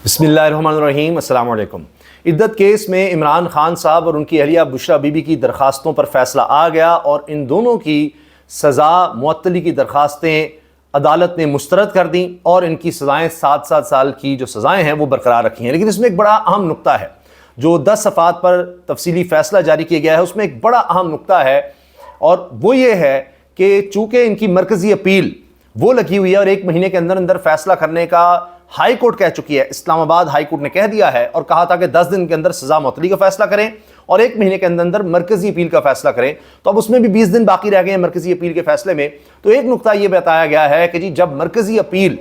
बिस्मिल्लाहिर्रहमानिर्रहीम, अस्सलाम वालेकुम। इद्दत केस में इमरान खान साहब और उनकी अहलिया बुशरा बीबी की दरखास्तों पर फैसला आ गया और इन दोनों की सज़ा मुअत्तली की दरखास्तें अदालत ने मुस्तरद कर दी और इनकी सज़ाएँ 7-7 साल की जो सज़ाएँ हैं वो बरकरार रखी हैं। लेकिन इसमें एक बड़ा अहम नुक्ता है, जो 10 सफ़ात पर तफसीली फ़ैसला जारी किया गया है उसमें एक बड़ा अहम नुक्ता है और वो ये है कि चूँकि इनकी मरकज़ी अपील वो लगी हुई है और 1 महीने के अंदर अंदर फैसला करने का हाई कोर्ट कह चुकी है, इस्लामाबाद हाई कोर्ट ने कह दिया है और कहा था कि 10 दिन के अंदर सजा मुअत्तली का फैसला करें और 1 महीने के अंदर अंदर मरकजी अपील का फैसला करें। तो अब उसमें भी 20 दिन बाकी रह गए हैं मरकजी अपील के फैसले में। तो एक नुकता यह बताया गया है कि जी जब मरकजी अपील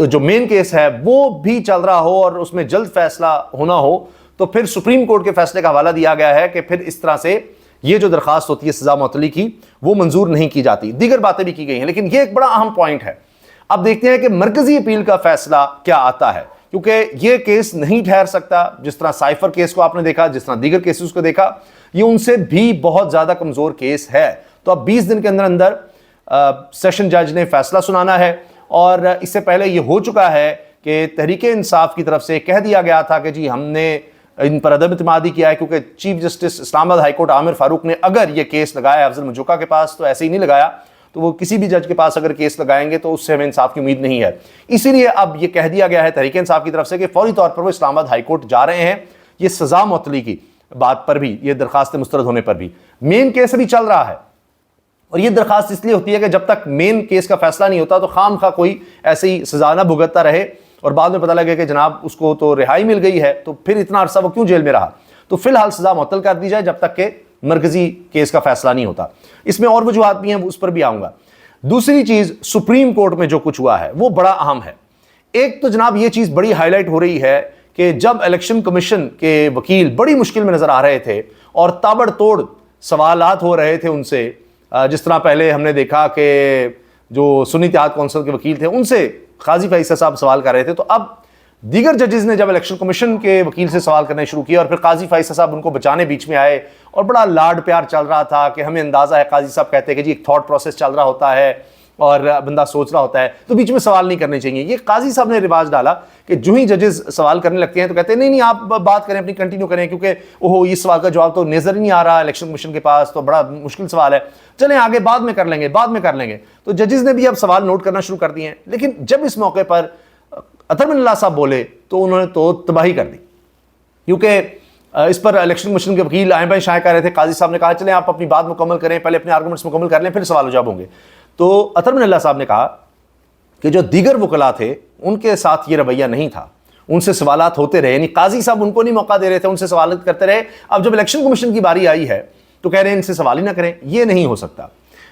जो मेन केस है वो भी चल रहा हो और उसमें जल्द फैसला होना हो तो फिर सुप्रीम कोर्ट के फैसले का हवाला दिया गया है कि फिर इस तरह से ये जो दरखास्त होती है सजा मुअत्तली की वो मंजूर नहीं की जाती। दीगर बातें भी की गई हैं, लेकिन ये एक बड़ा अहम पॉइंट है। अब देखते हैं कि मरकजी अपील का फैसला क्या आता है, क्योंकि यह केस नहीं ठहर सकता। जिस तरह साइफर केस को आपने देखा, जिस तरह दीगर केसेस को देखा, ये उनसे भी बहुत ज्यादा कमजोर केस है। तो अब 20 दिन के अंदर अंदर सेशन जज ने फैसला सुनाना है और इससे पहले यह हो चुका है कि तहरीक इंसाफ की तरफ से कह दिया गया था कि जी हमने इन पर अदम इत्मीदी किया है, क्योंकि chief justice Islamabad high court Aamir Farooq ने अगर यह केस लगाया अफजल मजूका के पास तो ऐसे ही नहीं लगाया, तो वो किसी भी जज के पास अगर केस लगाएंगे तो उससे हमें इंसाफ की उम्मीद नहीं है। इसीलिए अब ये कह दिया गया है तहरीक इंसाफ की तरफ से कि फौरी तौर पर वो इस्लामाबाद हाईकोर्ट जा रहे हैं ये सजा मुअत्तली की बात पर भी, ये दरखास्त मुस्तरद होने पर भी। मेन केस अभी चल रहा है और ये दरखास्त इसलिए होती है कि जब तक मेन केस का फैसला नहीं होता तो खाम खा कोई ऐसे ही सजा ना भुगतता रहे और बाद में पता लगे कि जनाब उसको तो रिहाई मिल गई है, तो फिर इतना अरसा वो क्यों जेल में रहा। तो फिलहाल सजा मुअत्तल कर दी जाए जब तक के मरकजी केस का फैसला नहीं होता। इसमें और वजूहात भी हैं, उस पर भी आऊंगा। दूसरी चीज, सुप्रीम कोर्ट में जो कुछ हुआ है वो बड़ा अहम है। एक तो जनाब ये चीज बड़ी हाईलाइट हो रही है कि जब इलेक्शन कमीशन के वकील बड़ी मुश्किल में नजर आ रहे थे और ताबड़तोड़ सवालात हो रहे थे उनसे, जिस तरह पहले हमने देखा कि जो सुन्नी इत्तेहाद कौंसिल के वकील थे उनसे काजी फैसल साहब सवाल कर रहे थे, तो अब दीगर जजेस ने जब इलेक्शन कमीशन के वकील से सवाल करने शुरू किया और फिर काजी फैसल साहब उनको बचाने बीच में आए और बड़ा लाड प्यार चल रहा था कि हमें अंदाजा है, काजी साहब कहते हैं कि जी एक थॉट प्रोसेस चल रहा होता है और बंदा सोच रहा होता है तो बीच में सवाल नहीं करने चाहिए। ये काजी साहब ने रिवाज डाला कि जो ही जजेस सवाल करने लगते हैं तो कहते हैं नहीं आप बात करें, अपनी कंटिन्यू करें, क्योंकि ओहो इस सवाल का जवाब तो नजर ही नहीं आ रहा इलेक्शन कमीशन के पास, तो बड़ा मुश्किल सवाल है, चलें आगे बाद में कर लेंगे। तो जजेस ने भी अब सवाल नोट करना शुरू कर दिए हैं। लेकिन जब इस मौके पर अतर बिन अल्लाह साहब बोले तो उन्होंने तो तबाही कर दी, क्योंकि इस पर इलेक्शन कमीशन के वकील आए बाएं शाये कर रहे थे। काजी साहब ने कहा चलें आप अपनी बात मुकम्मल करें, पहले अपने आर्गूमेंट्स मुकम्मल कर लें, फिर सवाल जवाब होंगे। तो अतर बिन अल्लाह साहब ने कहा कि जो दीगर वकला थे उनके साथ ये रवैया नहीं था, उनसे सवालात होते रहे, यानी काजी साहब उनको नहीं मौका दे रहे थे, उनसे सवाल करते रहे। अब जब इलेक्शन कमीशन की बारी आई है तो कह रहे हैं इनसे सवाल ही ना करें, ये नहीं हो सकता।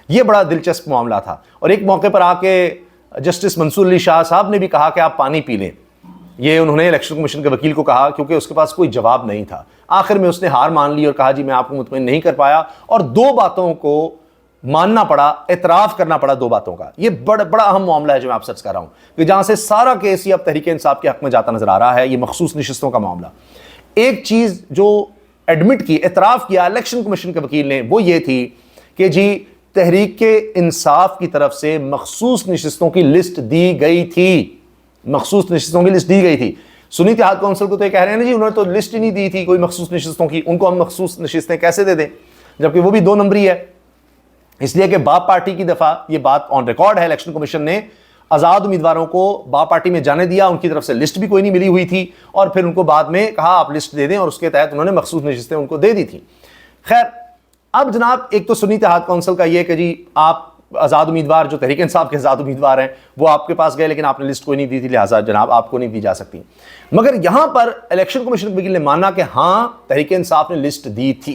ये बड़ा दिलचस्प मामला था। और एक मौके पर आके जस्टिस मंसूर अली शाह साहब ने भी कहा कि आप पानी पी लें, ये उन्होंने इलेक्शन कमीशन के वकील को कहा, क्योंकि उसके पास कोई जवाब नहीं था। आखिर में उसने हार मान ली और कहा जी मैं आपको मुतमईन नहीं कर पाया, और 2 बातों को मानना पड़ा, एतराफ करना पड़ा 2 बातों का। ये बड़ा अहम मामला है जो मैं आपसे अर्ज कर रहा हूं कि जहां से सारा केस ये अब तहरीक इंसाफ के हक में जाता नजर आ रहा है, ये मखसूस नशिस्तों का मामला। एक चीज जो एडमिट की, एतराफ किया इलेक्शन कमीशन के वकील ने, वो ये थी कि जी तहरीक इंसाफ की तरफ से मखसूस नशिस्तों की लिस्ट दी गई थी, मखसूस नशिस्तों की लिस्ट दी गई थी। सुन्नी इत्तेहाद कौंसिल को तो ये कह रहे हैं ना जी उन्होंने तो लिस्ट ही नहीं दी थी कोई मखसूस नशिस्तों की, उनको हम मखसूस नशिस्तें कैसे दे दें, जबकि वो भी 2 नंबरी है। इसलिए कि बाप पार्टी की दफा ये बात ऑन रिकॉर्ड है, इलेक्शन कमीशन ने आजाद उम्मीदवारों को बाप पार्टी में जाने दिया, उनकी तरफ से लिस्ट भी कोई नहीं मिली हुई थी और फिर उनको बाद में कहा आप लिस्ट दे दें और उसके तहत उन्होंने मखसूस नशिस्तें उनको दे दी थी। खैर अब जनाब एक तो सुन्नी इत्तेहाद कौंसिल का ये कि जी आप आजाद उम्मीदवार जो तहरीक इंसाफ के आजाद उम्मीदवार हैं वो आपके पास गए, लेकिन आपने लिस्ट कोई नहीं दी थी, लिहाजा जनाब आपको नहीं दी जा सकती। मगर यहां पर इलेक्शन कमीशन के वकील ने माना कि हां तहरीक इंसाफ ने लिस्ट दी थी।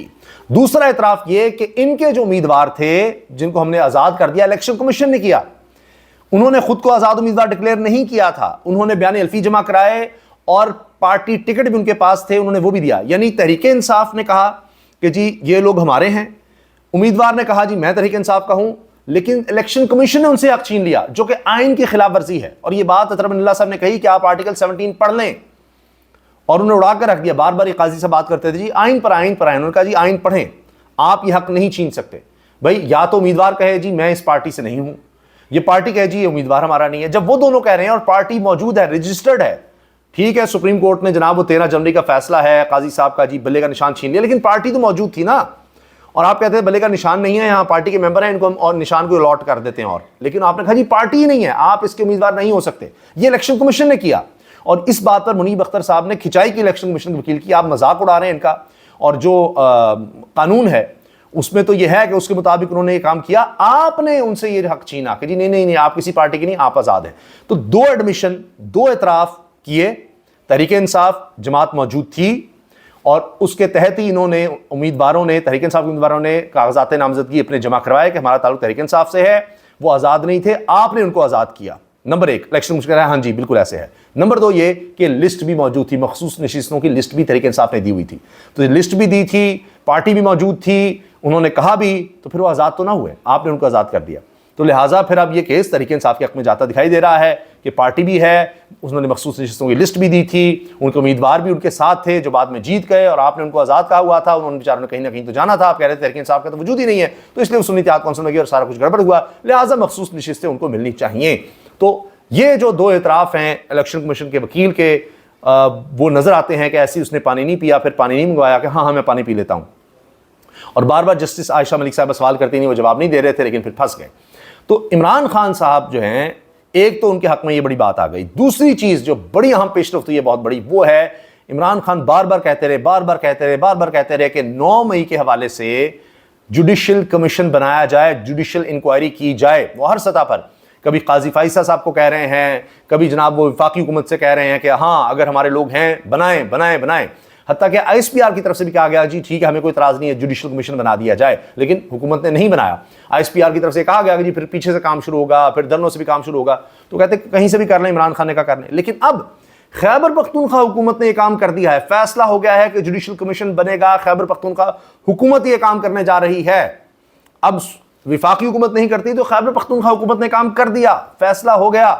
दूसरा एतराफ ये कि इनके जो उम्मीदवार थे जिनको हमने आजाद कर दिया, इलेक्शन कमीशन ने किया, उन्होंने खुद को आजाद उम्मीदवार डिक्लेयर नहीं किया था, उन्होंने बयान अल्फी जमा कराए और पार्टी टिकट भी उनके पास थे, उन्होंने वो भी दिया। यानी तहरीक इंसाफ ने कहा कि जी ये लोग हमारे हैं, उम्मीदवार ने कहा जी मैं तहरीक इंसाफ का हूं, लेकिन इलेक्शन कमीशन ने उनसे हक छीन लिया, जो कि आइन की खिलाफ वर्जी है। और ये बात अतर बिन अल्लाह साहब ने कही कि आप आर्टिकल 17 पढ़ लें, और उन्हें उड़ा कर रख दिया। बार बार ये काजी से बात करते थे जी आइन पर आइन, उन्होंने कहा जी आइन पढ़ें, आप ये हक नहीं छीन सकते। भाई या तो उम्मीदवार कहे जी मैं इस पार्टी से नहीं हूं, ये पार्टी कहे जी ये उम्मीदवार हमारा नहीं है। जब वो दोनों कह रहे हैं और पार्टी मौजूद है, रजिस्टर्ड है, ठीक है, सुप्रीम कोर्ट ने जनाब वो 13 जनवरी का फैसला है काजी साहब का, जी बल्ले का निशान छीन लिया, लेकिन पार्टी तो मौजूद थी ना, और आप कहते हैं बल्ले का निशान नहीं है, यहाँ पार्टी के मेंबर हैं, इनको हम और निशान को अलॉट कर देते हैं, और लेकिन आपने कहा जी पार्टी ही नहीं है, आप इसके उम्मीदवार नहीं हो सकते। ये इलेक्शन कमीशन ने किया, और इस बात पर मुनीब अख्तर साहब ने खिंचाई की इलेक्शन कमीशन के वकील की, आप मजाक उड़ा रहे हैं इनका, और जो कानून है उसमें तो यह है कि उसके मुताबिक उन्होंने ये काम किया, आपने उनसे ये हक छीना कि जी नहीं नहीं नहीं आप किसी पार्टी की नहीं, आप आज़ाद हैं। तो 2 एडमिशन, 2 एतराफ़ किए, तहरीक इंसाफ जमात मौजूद थी, और उसके तहत ही इन्होंने उम्मीदवारों ने, तहरीक इंसाफ के उम्मीदवारों ने कागजात नामजदगी अपने जमा करवाए कि हमारा ताल्लुक तहरीक इंसाफ से है, वो आज़ाद नहीं थे, आपने उनको आज़ाद किया। नंबर 1 इलेक्शन मुश्किल है, हाँ जी बिल्कुल ऐसे है। नंबर 2 ये कि लिस्ट भी मौजूद थी, मखसूस नशिस्तों की लिस्ट भी तहरीक इंसाफ ने दी हुई थी, तो लिस्ट भी दी थी, पार्टी भी मौजूद थी, उन्होंने कहा भी, तो फिर वो आज़ाद तो ना हुए, आपने उनको आज़ाद कर दिया। तो लिहाजा फिर अब ये केस तहरीक इंसाफ के हक में जाता दिखाई दे रहा है कि पार्टी भी है, उन्होंने मखसूस नशिस्तों की लिस्ट भी दी थी, उनके उम्मीदवार भी उनके साथ थे जो बाद में जीत गए, और आपने उनको आज़ाद कहा हुआ था, उन्होंने बेचारों ने कहीं ना कहीं तो जाना था, आप कह रहे थे तहरीक इंसाफ का तो वजूद ही नहीं है, तो इसलिए सुन्नी इत्तेहाद कौंसिल में गई और सारा कुछ गड़बड़ हुआ, लिहाजा मखसूस नशिस्तें उनको मिलनी चाहिए। तो ये जो 2 एतराफ़ हैं इलेक्शन कमीशन के वकील के, वो नज़र आते हैं कि ऐसी उसने पानी नहीं पिया, फिर पानी नहीं मंगवाया कि हाँ मैं पानी पी लेता हूँ, और बार बार जस्टिस आयशा मलिक साहब सवाल करती नहीं, वो जवाब नहीं दे रहे थे, लेकिन फिर फंस गए। तो इमरान खान साहब जो हैं, एक तो उनके हक में ये बड़ी बात आ गई, दूसरी चीज़ जो बड़ी अहम पेशरफ्त हुई है बहुत बड़ी, वो है इमरान खान बार बार कहते रहे कि 9 मई के हवाले से जुडिशल कमीशन बनाया जाए, जुडिशल इंक्वायरी की जाए, वो हर सतह पर, कभी काजी फाइसा साहब को कह रहे हैं, कभी जनाब वो वफाकी हुकूमत से कह रहे हैं कि हाँ अगर हमारे लोग हैं बनाएं, हत्ता कि ISPR की तरफ से भी कहा गया जी ठीक है हमें कोई इतराज़ नहीं है, जुडिशल कमीशन बना दिया जाए, लेकिन हुकूमत ने नहीं बनाया। ISPR की तरफ से कहा गया कि जी फिर पीछे से काम शुरू होगा, फिर धरनों से भी काम शुरू होगा, तो कहते कहीं से भी कर लें, इमरान खान ने कहा कर लें। लेकिन अब खैबर पख्तूनख्वा हुकूमत ने यह काम कर दिया है, फैसला हो गया है कि जुडिशल कमीशन बनेगा, खैबर पख्तूनख्वा हुकूमत यह काम करने जा रही है। अब वफाकी हुकूमत नहीं करती तो खैबर पख्तूनख्वा हुकूमत ने काम कर दिया, फैसला हो गया।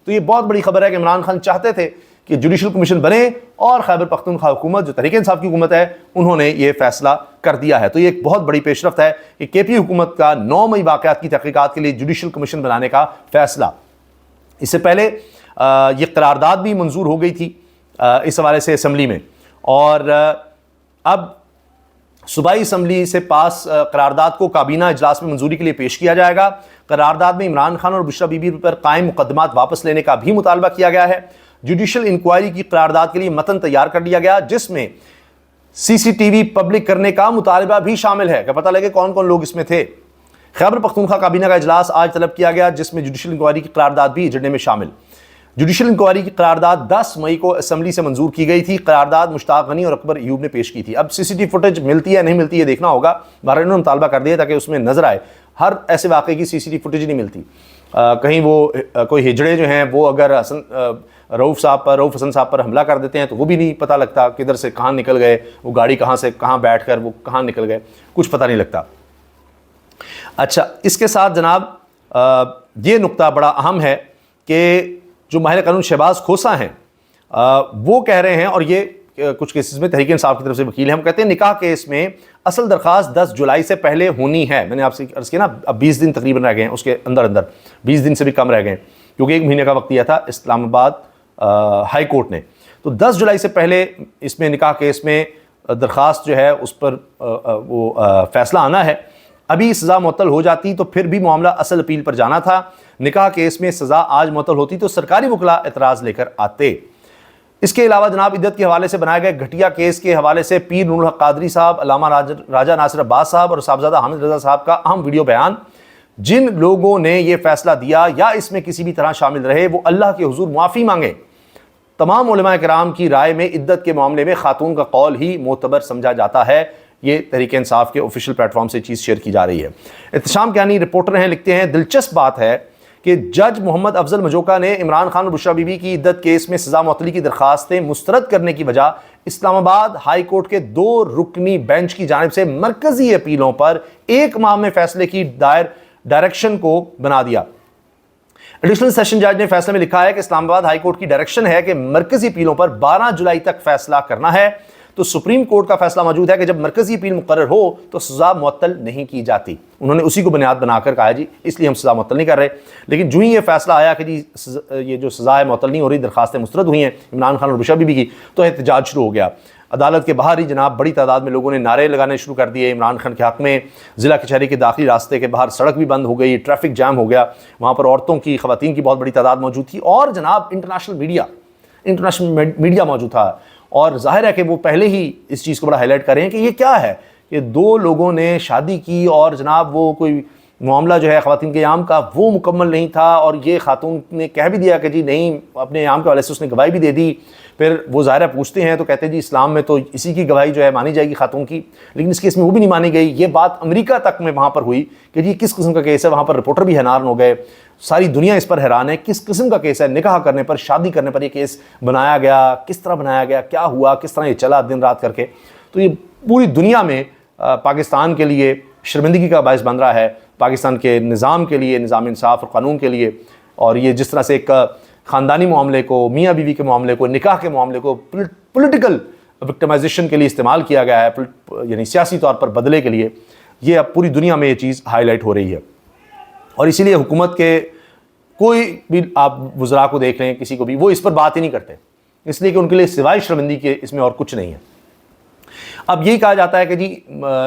तो ये बहुत बड़ी खबर है कि इमरान खान चाहते थे कि जुडिशल कमीशन बने, और खैबर पख्तूनख्वा हुकूमत जो तहरीक इंसाफ की हुकूमत है उन्होंने ये फैसला कर दिया है। तो ये एक बहुत बड़ी पेशरफ्त है कि KP हुकूमत का 9 मई वाक़यात की तहक़ीक़ात के लिए जुडिशल कमीशन बनाने का फैसला। इससे पहले ये करारदाद भी मंजूर हो गई थी इस हवाले से असम्बली में, और अब सूबाई असम्बली से पास करारदाद को काबीना इजलास में मंजूरी के लिए पेश किया जाएगा। करारदाद में इमरान खान और बुशरा बीबी पर कायम मुकदमात वापस लेने का भी मुतालबा किया गया है। जुडिशल इंक्वायरी की करारदाद के लिए मतन तैयार कर लिया गया, जिसमें CCTV पब्लिक करने का मुतालबा भी शामिल है कि पता लगे कौन कौन लोग इसमें थे। खैबर पख्तूनख्वा काबीना का इजलास आज तलब किया गया, जिसमें जुडिशल इंक्वायरी की करारदाद भी एजेंडे में शामिल। जुडिशल इंक्वायरी की करारदाद 10 मई को असम्बली से मंजूर की गई थी। करारदाद मुश्ताक गनी और अकबर अयूब ने पेश की थी। अब CCTV फुटेज मिलती है नहीं मिलती है देखना होगा, बहरहाल ने मुतालबा कर दिया ताकि उसमें नजर आए। हर ऐसे वाक़े की CCTV फुटेज नहीं मिलती, कहीं वो कोई हिजड़े जो हैं वो अगर रऊफ़ हसन साहब पर हमला कर देते हैं तो वो भी नहीं पता लगता किधर से कहाँ निकल गए, वो गाड़ी कहाँ से कहाँ बैठ कर वो कहाँ निकल गए, कुछ पता नहीं लगता। अच्छा, इसके साथ जनाब ये नुक्ता बड़ा अहम है कि जो माहिर कानून शहबाज खोसा हैं वो कह रहे हैं, और ये कुछ केसेस में तहरीक इंसाफ की तरफ से वकील हैं, हम कहते हैं निकाह केस में असल दरख्वास्त 10 जुलाई से पहले होनी है। मैंने आपसे अर्ज़ किया ना, अब 20 दिन तकरीबन रह गए हैं, उसके अंदर 20 दिन से भी कम रह गए, क्योंकि 1 महीने का वक्त दिया था इस्लामाबाद हाई कोर्ट ने। तो 10 जुलाई से पहले इसमें निकाह केस में दरख्वास्त जो है उस पर फैसला आना है। अभी सज़ा मुअत्तल हो जाती तो फिर भी मामला असल अपील पर जाना था। निकाह केस में सज़ा आज मुअत्तल होती तो सरकारी वकला एतराज़ लेकर आते। इसके अलावा जनाब इद्दत के हवाले से बनाए गए घटिया केस के हवाले से पीर नूरुल हक कादरी साहब, अल्लामा राजा नासिर अब्बास साहब और साहबजादा हामिद रज़ा साहब का अहम वीडियो बयान। जिन लोगों ने यह फैसला दिया या इसमें किसी भी तरह शामिल रहे वो अल्लाह के हुजूर माफ़ी मांगे। तमाम उलमा किराम की राय में इद्दत के मामले में खातून का कौल ही मोतबर समझा जाता है। ये तहरीक इंसाफ के ऑफिशियल प्लेटफॉर्म से चीज़ शेयर की जा रही है। एहतशाम कियानी रिपोर्टर हैं, लिखते हैं दिलचस्प बात है कि जज मोहम्मद अफजल मजोका ने इमरान खान और बुशरा बीबी की इद्दत केस में सज़ा मुअत्तली की दरखास्तें मुस्तरद करने की बजाय इस्लामाबाद हाई कोर्ट के 2 रुकनी बेंच की जानिब से मरकजी अपीलों पर 1 माह में फैसले की डायरेक्शन को बना दिया। एडिशनल सेशन जज ने फैसले में लिखा है कि इस्लामाबाद हाई कोर्ट की डायरेक्शन है कि मरकजी अपीलों पर 12 जुलाई तक फैसला करना है। तो सुप्रीम कोर्ट का फैसला मौजूद है कि जब मरकजी अपील मुकर्रर हो तो सज़ा मुअत्तल नहीं की जाती। उन्होंने उसी को बुनियाद बनाकर कहा जी इसलिए हम सज़ा मुअत्तल नहीं कर रहे। लेकिन जो ही ये फैसला आया कि जी ये जो सज़ा है मुअत्तल नहीं हो रही, दरखास्तें मुस्तरद हुई हैं इमरान खान और बुशरा बीबी की, तो एहतजाज शुरू हो गया। अदालत के बाहर ही जनाब बड़ी तादाद में लोगों ने नारे लगाने शुरू कर दिए इमरान खान के हक़ में। ज़िला कचहरी के दाखिली रास्ते के बाहर सड़क भी बंद हो गई, ट्रैफिक जाम हो गया। वहाँ पर औरतों की, ख़वातीन की बहुत बड़ी तादाद मौजूद थी और जनाब इंटरनेशनल मीडिया मौजूद था। और जाहिर है कि वो पहले ही इस चीज़ को बड़ा हाईलाइट कर रहे हैं कि ये क्या है कि दो लोगों ने शादी की और जनाब वो कोई मामला जो है ख़वातीन के याम का वो मुकम्मल नहीं था, और ये खातून ने कह भी दिया कि जी नहीं, अपने याम के हवाले से उसने गवाही भी दे दी। फिर वो ज़ाहिर पूछते हैं तो कहते हैं जी इस्लाम में तो इसी की गवाही जो है मानी जाएगी खातून की, लेकिन इस केस में वो भी नहीं मानी गई। ये बात अमेरिका तक में वहाँ पर हुई कि जी किस किस्म का केस है। वहाँ पर रिपोर्टर भी हैरान हो गए, सारी दुनिया इस पर हैरान है किस किस्म का केस है। निकाह करने पर, शादी करने पर यह केस बनाया गया, किस तरह बनाया गया, क्या हुआ, किस तरह ये चला दिन रात करके। तो ये पूरी दुनिया में पाकिस्तान के लिए शर्मिंदगी का बायस बन रहा है, पाकिस्तान के निज़ाम के लिए, निज़ाम इंसाफ और क़ानून के लिए। और ये जिस तरह से एक ख़ानदानी मामले को, मियाँ बीवी के मामले को, निकाह के मामले को पॉलिटिकल विक्टिमाइजेशन के लिए इस्तेमाल किया गया है, यानी सियासी तौर पर बदले के लिए, ये अब पूरी दुनिया में ये चीज़ हाईलाइट हो रही है। और इसीलिए हुकूमत के कोई भी आप वज़रा को देख लें, किसी को भी, वो इस पर बात ही नहीं करते, इसलिए कि उनके लिए सिवाय शर्मिंदगी के इसमें और कुछ नहीं है। अब यही कहा जाता है कि जी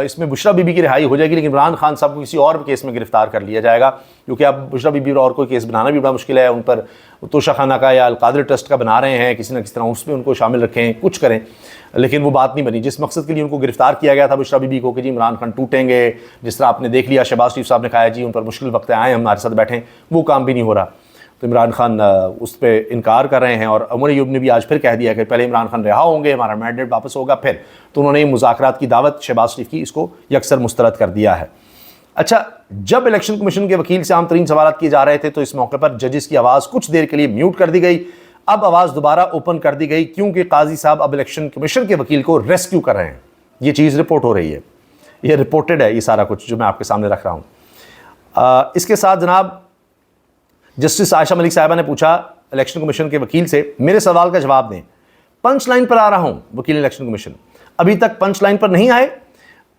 इसमें बुशरा बीबी की रिहाई हो जाएगी, लेकिन इमरान खान साहब को किसी और केस में गिरफ्तार कर लिया जाएगा, क्योंकि अब बुशरा बीबी और कोई केस बनाना भी बड़ा मुश्किल है। उन पर तोशा खाना का या अलकादिर ट्रस्ट का बना रहे हैं, किसी न किसी तरह उसमें उनको शामिल रखें, कुछ करें, लेकिन वो बात नहीं बनी जिस मकसद के लिए उनको गिरफ्तार किया गया था बुशरा बीबी को, कि जी इमरान खान टूटेंगे। जिस तरह आपने देख लिया, शहबाज शरीफ साहब ने कहा जी उन पर मुश्किल वक्त आए, हमारे साथ बैठें, वो काम भी नहीं हो रहा। तो इमरान खान उस पर इनकार कर रहे हैं। और उमर अयूब ने भी आज फिर कह दिया कि पहले इमरान खान रिहा होंगे, हमारा मैंडेट वापस होगा फिर। तो उन्होंने मुज़ाकरात की दावत शहबाज शरीफ की, इसको यकसर मुस्तरद कर दिया है। अच्छा, जब इलेक्शन कमीशन के वकील से आम तरीन सवाल किए जा रहे थे तो इस मौके पर जजेस की आवाज़ कुछ देर के लिए म्यूट कर दी गई। अब आवाज़ दोबारा ओपन कर दी गई, क्योंकि काजी साहब अब इलेक्शन कमीशन के वकील को रेस्क्यू कर रहे हैं। ये चीज़ रिपोर्ट हो रही है, ये रिपोर्टेड है, ये सारा कुछ जो मैं आपके सामने रख रहा हूँ। इसके साथ जनाब जस्टिस आयशा मलिक साहिबा ने पूछा इलेक्शन कमीशन के वकील से, मेरे सवाल का जवाब दें। पंच लाइन पर आ रहा हूँ, वकील इलेक्शन कमीशन अभी तक पंच लाइन पर नहीं आए।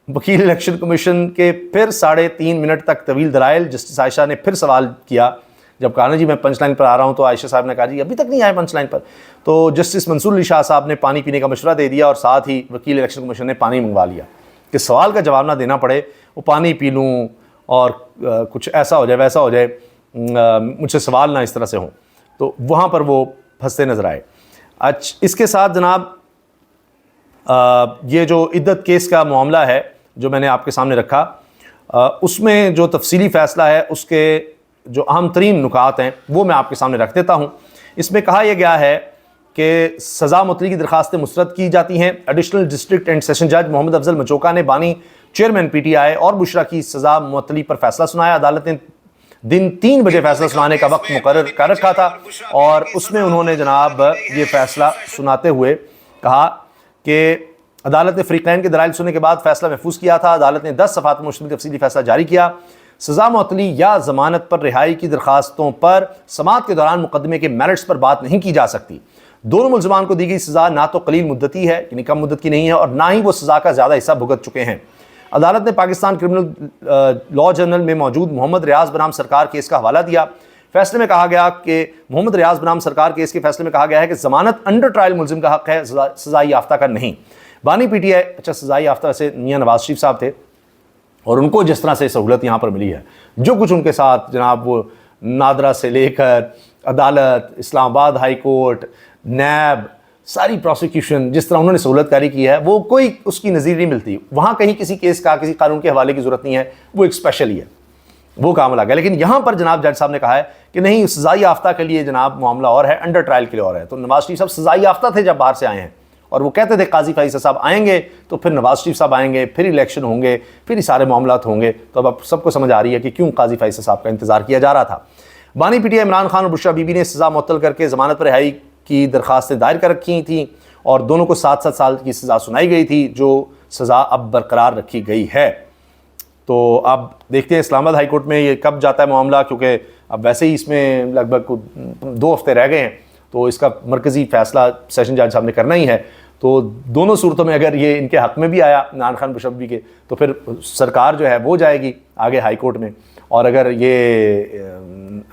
वकील इलेक्शन कमीशन के फिर 3.5 मिनट तक तवील दलाइल। जस्टिस आयशा ने फिर सवाल किया, जब कहा ना जी मैं पंच लाइन पर आ रहा हूँ, तो आयशा साहब ने कहा जी अभी तक नहीं आए पंच लाइन पर। तो जस्टिस मंसूर अली शाह साहब ने पानी पीने का मशवरा दे दिया और साथ ही वकील इलेक्शन कमीशन ने पानी मंगवा लिया कि सवाल का जवाब ना देना पड़े, वो पानी पी लूँ और कुछ ऐसा हो जाए वैसा हो जाए, मुझसे सवाल ना इस तरह से हों। तो वहाँ पर वो फंसते नजर आए। अच्छा, इसके साथ जनाब ये जो इद्दत केस का मामला है जो मैंने आपके सामने रखा, उसमें जो तफसीली फ़ैसला है उसके जो अहम तरीन नुकात हैं वो मैं आपके सामने रख देता हूँ। इसमें कहा यह गया है कि सज़ा मुअत्तली की दरखास्तें मुस्तरद की जाती हैं। एडिशनल डिस्ट्रिक्ट एंड सेशन जज मोहम्मद अफजल मचोका ने बानी चेयरमैन PTI और बुशरा की सज़ा मुअत्तली पर फैसला सुनाया। अदालत ने दिन 3 बजे फैसला सुनाने का वक्त मुकर्रर कर रखा था और उसमें उन्होंने जनाब ये फैसला सुनाते हुए कहा कि अदालत ने फ़रीक़ैन के दलाइल सुनने के बाद फैसला महफूज किया था। अदालत ने 10 सफ़ात में मुश्तमिल तफसीली फैसला जारी किया। सज़ा मुअत्तली या ज़मानत पर रिहाई की दरखास्तों पर समाअत के दौरान मुकदमे के मेरिट्स पर बात नहीं की जा सकती। दोनों मुल्ज़िमान को दी गई सज़ा ना तो कलील मुद्दती है, यानी कम मुद्दत की नहीं है, और ना ही वो सज़ा का ज़्यादा हिस्सा भुगत चुके हैं। अदालत ने पाकिस्तान क्रिमिनल लॉ जर्नल में मौजूद मोहम्मद रियाज बनाम सरकार केस का हवाला दिया। फैसले में कहा गया कि मोहम्मद रियाज बनाम सरकार केस के फैसले में कहा गया है कि ज़मानत अंडर ट्रायल मुल्ज़िम का हक़ है, सज़ाई याफ्ता का नहीं। बानी PTI, अच्छा सज़ाई याफ्ता से मियां नवाज शरीफ साहब थे और उनको जिस तरह से सहूलत यहाँ पर मिली है, जो कुछ उनके साथ जनाब वो नादरा से लेकर अदालत, इस्लामाबाद हाई कोर्ट, नैब, सारी प्रोसिक्यूशन, जिस तरह उन्होंने सहूलतकारी की है वो कोई उसकी नज़ीर नहीं मिलती। वहाँ कहीं किसी केस का, किसी कानून के हवाले की ज़रूरत नहीं है, वो एक स्पेशल ही है, वो काम अलग है। लेकिन यहाँ पर जनाब जज साहब ने कहा है कि नहीं, सज़ाई याफ्ता के लिए जनाब मामला और है, अंडर ट्रायल के लिए और है। तो नवाज शरीफ साहब सज़ाई याफ्ता थे जब बाहर से आए हैं और वो कहते थे काजी फैसल साहब आएंगे तो फिर नवाज शरीफ साहब आएंगे, फिर इलेक्शन होंगे, फिर ये सारे मामला होंगे। तो अब सबको समझ आ रही है कि क्यों काजी फैसल साहब का इंतज़ार किया जा रहा था। बानी PTI इमरान खान और बुशरा बीबी ने सज़ा मुअत्तल करके ज़मानत पर रिहाई की दरखास्तें दायर कर रखी थी और दोनों को 7-7 साल की सज़ा सुनाई गई थी, जो सज़ा अब बरकरार रखी गई है। तो अब देखते हैं इस्लामाबाद हाई कोर्ट में ये कब जाता है मामला, क्योंकि अब वैसे ही इसमें लगभग 2 हफ्ते रह गए हैं, तो इसका मरकज़ी फ़ैसला सेशन जज साहब ने करना ही है। तो दोनों सूरतों में अगर ये इनके हक़ में भी आया इमरान खान बुशरा बीबी के, तो फिर सरकार जो है वो जाएगी आगे हाई कोर्ट में, और अगर ये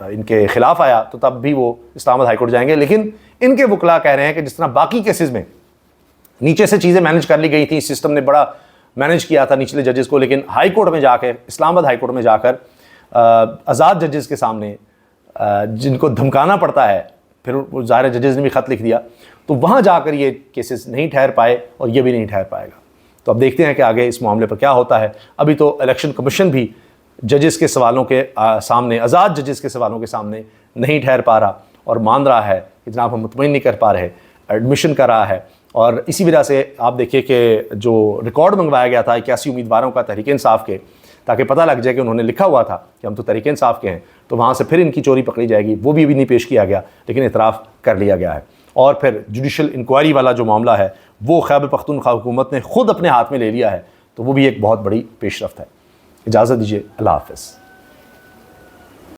इनके ख़िलाफ़ आया तो तब भी वो इस्लामाबाद हाई कोर्ट जाएंगे। लेकिन इनके वकला कह रहे हैं कि जिस तरह बाकी केसेस में नीचे से चीज़ें मैनेज कर ली गई थी, सिस्टम ने बड़ा मैनेज किया था निचले जजेस को, लेकिन हाई कोर्ट में जाकर, इस्लामाबाद हाई कोर्ट में जाकर आज़ाद जजेस के सामने जिनको धमकाना पड़ता है, फिर ज़ाहिर जजेस ने भी ख़त लिख दिया, तो वहाँ जाकर ये केसेस नहीं ठहर पाए और ये भी नहीं ठहर पाएगा। तो अब देखते हैं कि आगे इस मामले पर क्या होता है। अभी तो इलेक्शन कमीशन भी जजेस के सवालों के सामने, आज़ाद जजेस के सवालों के सामने नहीं ठहर पा रहा और मान रहा है कि जनाब हम मुतमईन नहीं कर पा रहे, एडमिशन कर रहा है। और इसी वजह से आप देखिए कि जो रिकॉर्ड मंगवाया गया था 81 उम्मीदवारों का तहरीक इंसाफ के, ताकि पता लग जाए कि उन्होंने लिखा हुआ था कि हम तो तहरीक इंसाफ के हैं, तो वहाँ से फिर इनकी चोरी पकड़ी जाएगी, वो भी अभी नहीं पेश किया गया, लेकिन इतराफ़ कर लिया गया है। और फिर जुडिशल इंक्वायरी वाला जो मामला है वो खैबर पख्तूनख्वा हुकूमत ने ख़ुद अपने हाथ में ले लिया है, तो वो भी एक बहुत बड़ी पेशरफ्त है। इजाज़त दीजिए, अल्लाह हाफ़िज़।